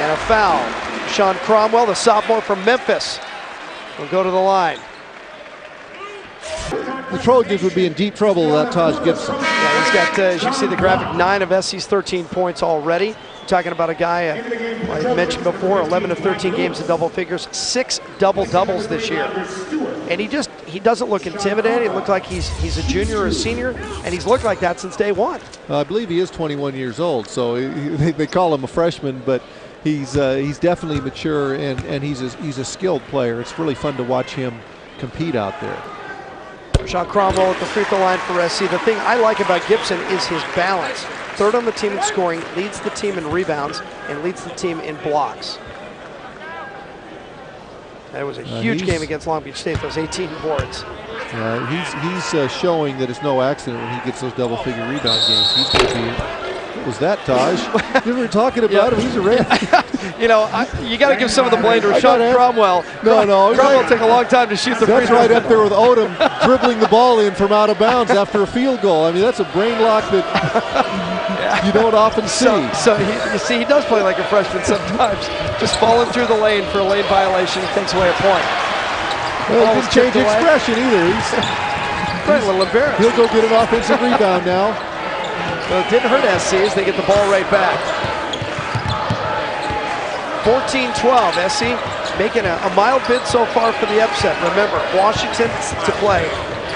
And a foul. Sean Cromwell, the sophomore from Memphis, will go to the line. The Trojans would be in deep trouble without Taj Gibson. Yeah, he's got, as you see the graphic, 9 of SC's 13 points already. You're talking about a guy, I mentioned before, 11 of 13 games in double figures, 6 double-doubles this year. And he doesn't look intimidated. He looks like he's a junior or a senior, and he's looked like that since day one. I believe he is 21 years old, so they call him a freshman, but he's definitely mature, and he's a skilled player. It's really fun to watch him compete out there. Sean Cromwell at the free throw line for SC. The thing I like about Gibson is his balance. Third on the team in scoring, leads the team in rebounds, and leads the team in blocks. That was a huge game against Long Beach State, those 18 boards. He's showing that it's no accident when he gets those double-figure rebound games. He's going to be. What was that, Taj? We were talking about him. He's a red. You know, you got to give some of the blame to Sean Cromwell. No. Cromwell took a long time to shoot the free throw. That's right up there with Odom dribbling the ball in from out of bounds after a field goal. I mean, that's a brain lock that you don't often see. So you see, he does play like a freshman sometimes. Just falling through the lane for a lane violation, he takes away a point. Well, he didn't change expression either. He's a little embarrassed. He'll go get an offensive rebound now. Well, it didn't hurt SC as they get the ball right back. 14-12, SC making a mild bid so far for the upset. Remember, Washington to play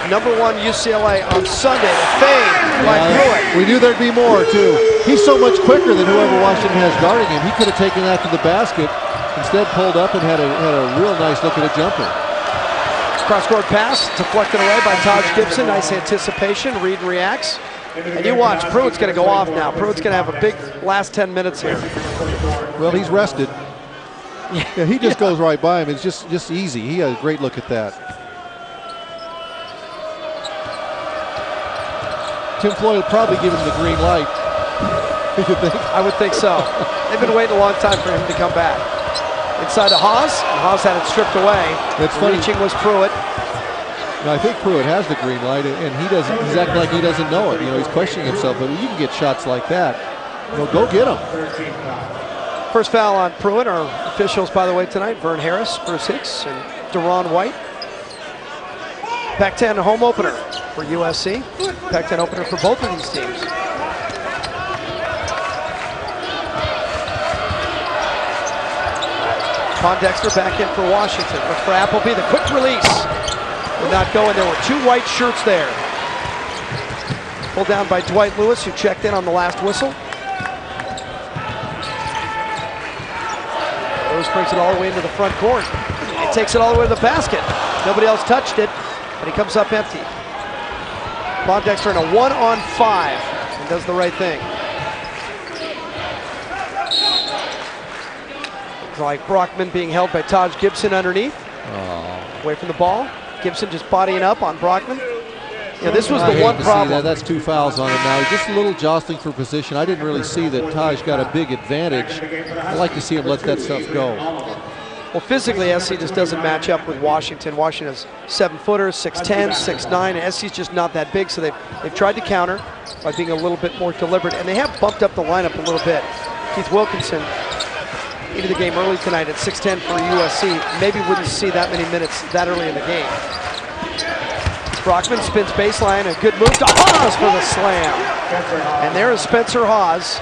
#1 UCLA on Sunday. The fade by Pruitt. We knew there'd be more, too. He's so much quicker than whoever Washington has guarding him. He could have taken that to the basket, instead pulled up and had a real nice look at a jumper. Cross-court pass, deflected away by Taj Gibson. Nice anticipation, Reed reacts. And you watch, Pruitt's going to go off now. Pruitt's going to have a big last 10 minutes here. Well, he's rested. Yeah, he just goes right by him. It's just easy. He had a great look at that. Tim Floyd will probably give him the green light. You think? I would think so. They've been waiting a long time for him to come back. Inside to Haas, and Haas had it stripped away. That's funny. Reaching was Pruitt. I think Pruitt has the green light, and he's acting like he doesn't know it. You know, he's questioning himself, but you can get shots like that. You know, go get them. First foul on Pruitt. Our officials, by the way, tonight, Vern Harris, Bruce Hicks, and Deron White. Pac-10 home opener for USC. Pac-10 opener for both of these teams. Pondexter back in for Washington. Look for Appleby, the quick release. Did not go, and there were 2 white shirts there. Pulled down by Dwight Lewis, who checked in on the last whistle. Lewis brings it all the way into the front court. It takes it all the way to the basket. Nobody else touched it, but he comes up empty. Pondexter in a 1-on-5 and does the right thing. Looks like Brockman being held by Taj Gibson underneath. Away from the ball. Gibson just bodying up on Brockman. Yeah, this was the one problem. That's 2 fouls on him now. Just a little jostling for position. I didn't really see that Taj got a big advantage. I'd like to see him let that stuff go. Well, physically, SC just doesn't match up with Washington. Washington has 7-footers, 6'10", 6'9", and SC's just not that big, so they've tried to counter by being a little bit more deliberate, and they have bumped up the lineup a little bit. Keith Wilkinson into the game early tonight at 6'10" for USC. Maybe wouldn't see that many minutes that early in the game. Brockman spins baseline, a good move to Haas for the slam. And there is Spencer Haas.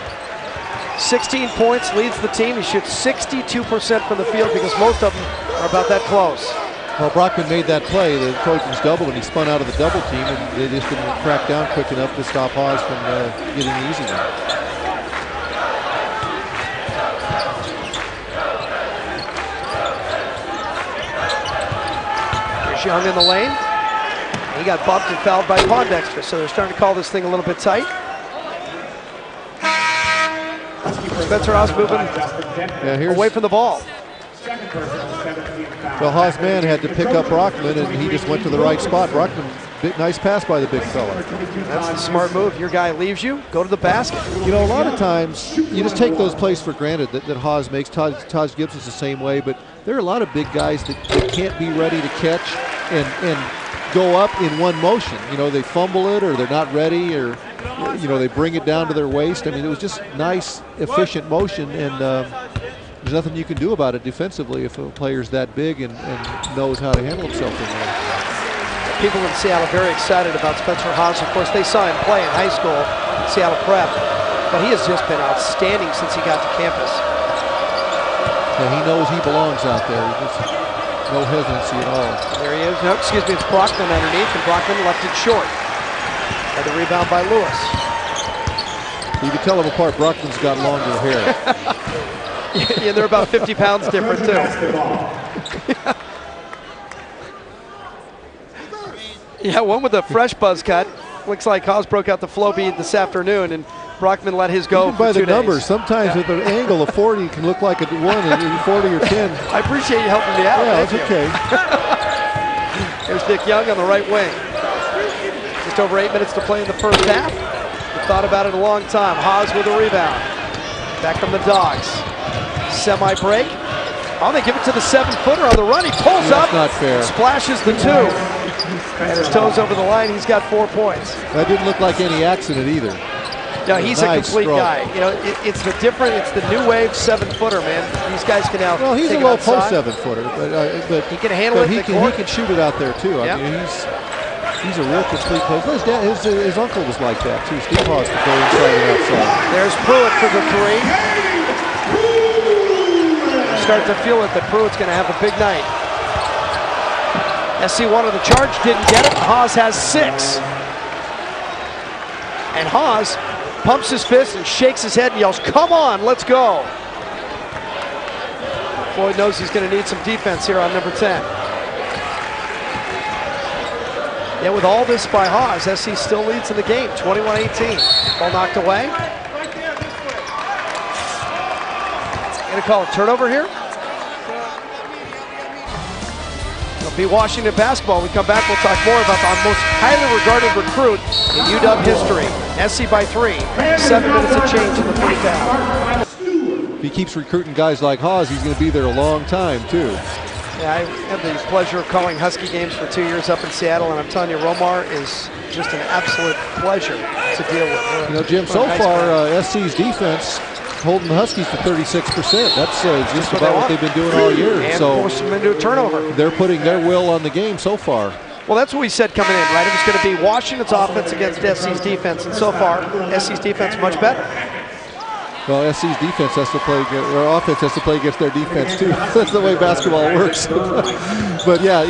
16 points, leads the team. He shoots 62% from the field because most of them are about that close. Well, Brockman made that play. The Trojans doubled, and he spun out of the double team, and they just didn't crack down quick enough to stop Haas from getting the easy one. Young in the lane. He got bumped and fouled by Pondexter, so they're starting to call this thing a little bit tight. Spencer Haas moving away from the ball. Well, Haas man had to pick up Brockman, and he just went to the right spot. Brockman, nice pass by the big fella. That's the smart move. Your guy leaves you, go to the basket. You know, a lot of times you just take those plays for granted that Haas makes. Taj Gibson's the same way, but there are a lot of big guys that can't be ready to catch and go up in one motion. You know, they fumble it, or they're not ready, or you know, they bring it down to their waist. I mean, it was just nice, efficient motion, and there's nothing you can do about it defensively if a player's that big and knows how to handle himself in there. People in Seattle very excited about Spencer Haas. Of course, they saw him play in high school, Seattle Prep, but he has just been outstanding since he got to campus. And he knows he belongs out there. No hesitancy at all. There he is. No, excuse me, it's Brockman underneath, and Brockman left it short. And the rebound by Lewis. You can tell them apart. Brockman's got longer hair. Yeah, they're about 50 pounds different, too. Yeah, one with a fresh buzz cut. Looks like Haas broke out the flow bead this afternoon, and Brockman let his go. Even by the numbers, sometimes with an angle of 40, it can look like a 1 and 40 or 10. I appreciate you helping me out. Yeah, that's okay. There's Nick Young on the right wing. Just over 8 minutes to play in the first half. We thought about it a long time. Haas with a rebound. Back from the Dogs. Semi-break. Oh, they give it to the 7-footer on the run. He pulls up. That's not fair. Splashes the 2. And his toes over the line. He's got 4 points. That didn't look like any accident either. No, he's nice a complete stroke. guy. You know, it's the new wave 7-footer, man. These guys can now. Well, he's a low post 7-footer, but he can handle it. He can shoot it out there too. I mean, he's a real complete post. His uncle was like that too. Steve Haas could go inside and outside. There's Pruitt for the 3. Start to feel it that Pruitt's going to have a big night. SC wanted the charge, didn't get it. Haas has 6. And Haas pumps his fist and shakes his head and yells, "Come on, let's go." Floyd knows he's going to need some defense here on number 10. Yeah, with all this by Haas, SC still leads in the game, 21-18. Ball knocked away. Going to call a turnover here. It'll be Washington basketball. When we come back, we'll talk more about the most highly regarded recruit in UW history. SC by 3. 7 minutes of change in the first half. If he keeps recruiting guys like Haas, he's going to be there a long time too. Yeah, I had the pleasure of calling Husky games for 2 years up in Seattle, and I'm telling you, Romar is just an absolute pleasure to deal with. You know, Jim, so far SC's defense holding the Huskies to 36%. That's just about what they've been doing all year. And so forcing them into a turnover. They're putting their will on the game so far. Well, that's what we said coming in, right? It was going to be Washington's offense against SC's defense, and so far, SC's defense much better. Well, SC's defense has to play, or offense has to play against their defense too. That's the way basketball works. But yeah,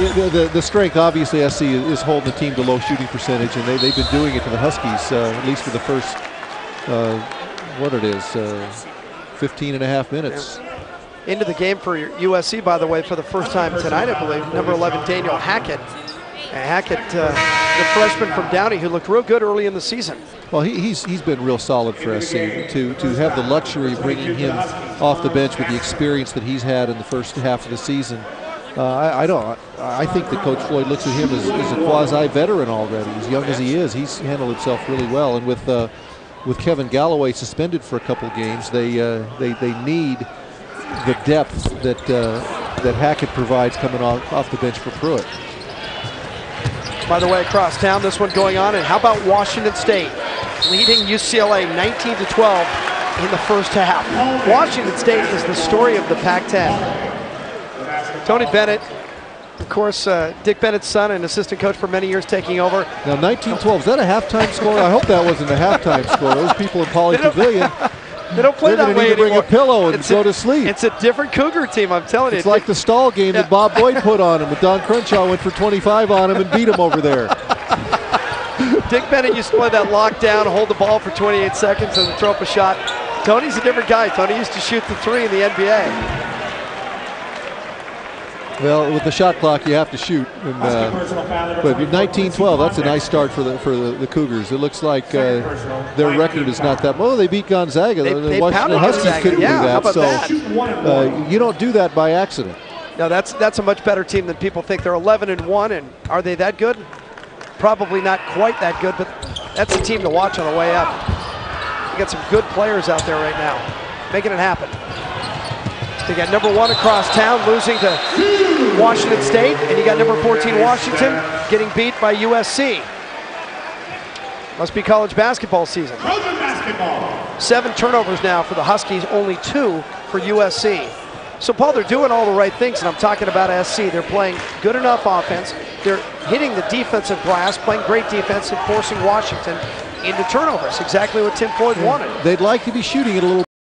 the strength, obviously, SC is holding the team to low shooting percentage, and they've been doing it to the Huskies, at least for the first, 15 and a half minutes. Yeah. Into the game for USC, by the way, for the first time tonight, I believe, number 11, Daniel Hackett. Hackett, the freshman from Downey, who looked real good early in the season. Well, he's been real solid for SC. To have the luxury of bringing him off the bench with the experience that he's had in the first half of the season, I think that Coach Floyd looks at him as a quasi-veteran already. As young as he is, he's handled himself really well. And with Kevin Galloway suspended for a couple of games, they need the depth that Hackett provides coming off the bench for Pruitt. By the way, across town, this one going on. And how about Washington State leading UCLA 19-12 in the first half? Washington State is the story of the Pac-10. Tony Bennett, of course, Dick Bennett's son and assistant coach for many years, taking over. Now 19-12, is that a halftime score? I hope that wasn't a halftime score. Those people in Pauley Pavilion, they don't play that way anymore. Bring a pillow and go to sleep. It's a different Cougar team, I'm telling you. It's like the stall game that Bob Boyd put on him, but Don Crenshaw went for 25 on him and beat him over there. Dick Bennett used to play that lockdown, hold the ball for 28 seconds and throw up a shot. Tony's a different guy. Tony used to shoot the 3 in the NBA. Well, with the shot clock, you have to shoot. And, but 19-12, that's a nice start for the Cougars. It looks like their record is not that well. They beat Gonzaga. They Washington Huskies Gonzaga. couldn't do that. So that? You don't do that by accident. No, that's a much better team than people think. They're 11-1, and are they that good? Probably not quite that good, but that's a team to watch on the way up. You got some good players out there right now, making it happen. You got number 1 across town losing to Washington State, and you got number 14 Washington getting beat by USC. Must be college basketball season. 7 turnovers now for the Huskies, only 2 for USC. So, Paul, they're doing all the right things, and I'm talking about SC. They're playing good enough offense. They're hitting the defensive glass, playing great defense, and forcing Washington into turnovers. Exactly what Tim Floyd wanted. They'd like to be shooting it a little